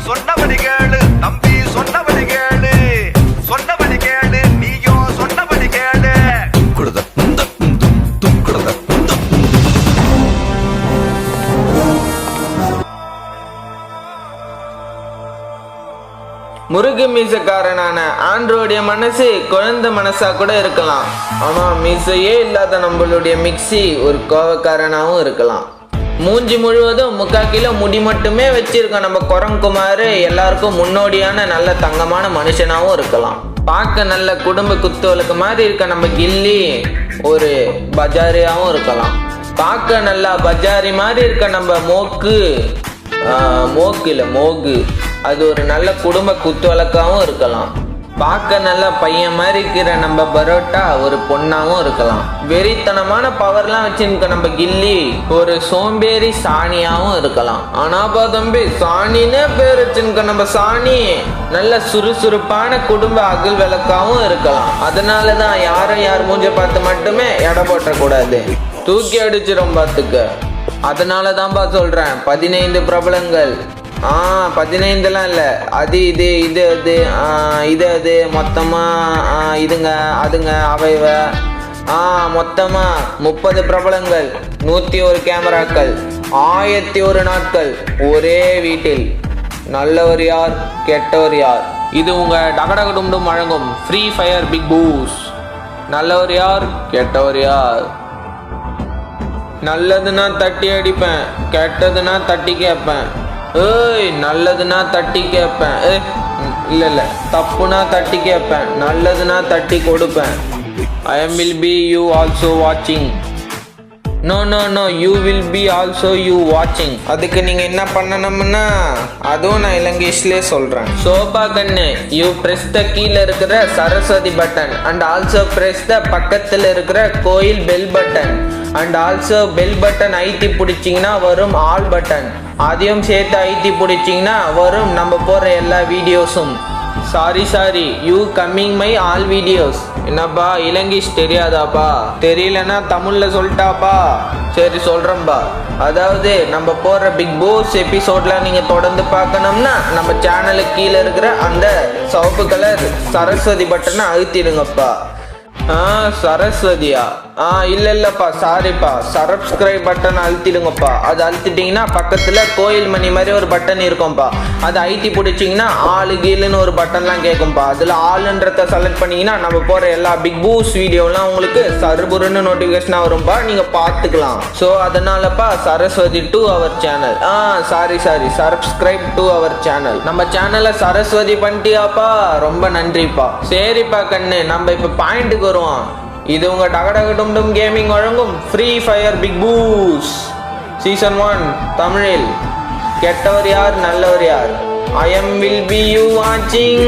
சொன்னபடி கேளு தம்பி, சொன்னபடி கேளு, சொன்னபடி கேளு, நீயும் சொன்னபடி கேளு. முருகு மீசக்காரனான ஆண்ட்ரோடைய மனசு குழந்தை மனசா கூட இருக்கலாம். ஆனா மீசையே இல்லாத நம்மளுடைய மிக்ஸி ஒரு கோவக்காரனாவும் இருக்கலாம். மூஞ்சி முழுவதும் 3/4 கிலோ முடி மட்டுமே வச்சிருக்க நம்ம குரங்குமாரு எல்லாருக்கும் முன்னோடியான நல்ல தங்கமான மனுஷனாவும் இருக்கலாம். பார்க்க நல்ல குடும்ப குத்துவலுக்கு மாதிரி இருக்க நம்ம கில்லி ஒரு பஜாரியாவும் இருக்கலாம். பார்க்க நல்லா பஜாரி மாதிரி இருக்க நம்ம மோக்கு மோகு அது ஒரு நல்ல குடும்ப குத்துவழக்காவும் இருக்கலாம். பார்க்க நல்ல பையன் மாதிரி இருக்கிற நம்ம பரோட்டா ஒரு பொண்ணாவும் இருக்கலாம். வெறித்தனமான பவர்லாம் வச்சிருக்க நம்ம கில்லி ஒரு சோம்பேறி சாணியாவும் இருக்கலாம். ஆனாப்பா தம்பி, சாணின்னு பேர் வச்சிருக்க நம்ம சாணி நல்ல சுறுசுறுப்பான குடும்ப அகல் விளக்காவும் இருக்கலாம். அதனாலதான் யாரும் யார் மூஞ்ச பார்த்து மட்டுமே எடை போட்டக்கூடாது, தூக்கி அடிச்சிடும் பார்த்துக்க. அதனாலதான்பா சொல்றேன் 15 பிரபலங்கள். 15லாம் இல்லை, அது இது இது அது இது அது மொத்தமா இதுங்க அதுங்க அவைவ மொத்தமா 30 பிரபலங்கள், 101 கேமராக்கள், 1001 நாட்கள் ஒரே வீட்டில். நல்லவர் யார், கெட்டவர் யார்? இது உங்க டகடகடும் வழங்கும் ஃப்ரீ ஃபயர் பிக் பூஸ். நல்லவர் யார், கெட்டவர் யார்? நல்லதுன்னா தட்டி அடிப்பேன், கெட்டதுன்னா தட்டி கேட்பேன். ஏய், நல்லதுன்னா தட்டி கேட்பேன், இல்ல தப்புனா தட்டி கேட்பேன், நல்லதுன்னா தட்டி கொடுப்பேன். I will be you also watching. No, you will be also you watching. அதுக்கு நீங்க என்ன பண்ணணும்னா அதுவும் நான் இலங்கையிலே சொல்றேன். சோபா கண்ணு, you press the கீழ இருக்கிற Saraswati button and also press the பக்கத்துல இருக்கிற கோயில் bell button and also bell button ஐத்தி பிடிச்சிங்கன்னா வரும் ஆல் பட்டன், அதையும் சேர்த்து ஐத்தி பிடிச்சிங்கன்னா வரும் நம்ம போடுற எல்லா வீடியோஸும். Sorry you coming my all videos. என்னப்பா இலங்கிஷ் தெரியாதாப்பா? தெரியலன்னா தமிழ்ல சொல்லிட்டாப்பா. சரி சொல்றேன்பா. அதாவது நம்ம போடுற பிக் பாஸ் எபிசோட்ல நீங்க தொடர்ந்து பார்க்கணும்னா நம்ம சேனலுக்கு கீழே இருக்கிற அந்த சிவப்பு கலர் சரஸ்வதி பட்டனை அழுத்திடுங்கப்பா. சரஸ்வதியா? இல்லப்பா, சாரிப்பா, சப்ஸ்கிரைப் பட்டன் அழுத்திடுங்கப்பா. அது அழுத்திட்டீங்கன்னா பக்கத்துல கோயில் மணி மாதிரி ஒரு பட்டன் இருக்கும்பா, அதை ஐத்தி பிடிச்சிங்கன்னா ஆளு கீழுன்னு ஒரு பட்டன்லாம் கேட்கும்பா. அதுல ஆளுன்றத செலக்ட் பண்ணீங்கன்னா நம்ம போற எல்லா பிக் பூஸ் வீடியோலாம் உங்களுக்கு சர்புருன்னு நோட்டிபிகேஷனா வரும்பா, நீங்க பாத்துக்கலாம். ஸோ அதனாலப்பா Saraswati to our channel. Sorry subscribe to our channel. நம்ம சேனலை சரஸ்வதி பண்ணிட்டியாப்பா, ரொம்ப நன்றிப்பா. சரிப்பா கண்ணு, நம்ம இப்ப பாயிண்ட்டுக்கு வருவோம். இது உங்க டகடகடும் கேமிங் வழங்கும் ஃப்ரீ ஃபயர் பிக் பூஸ் சீசன் 1 தமிழில். கெட்டவர் யார், நல்லவர் யார்? I am will be you watching.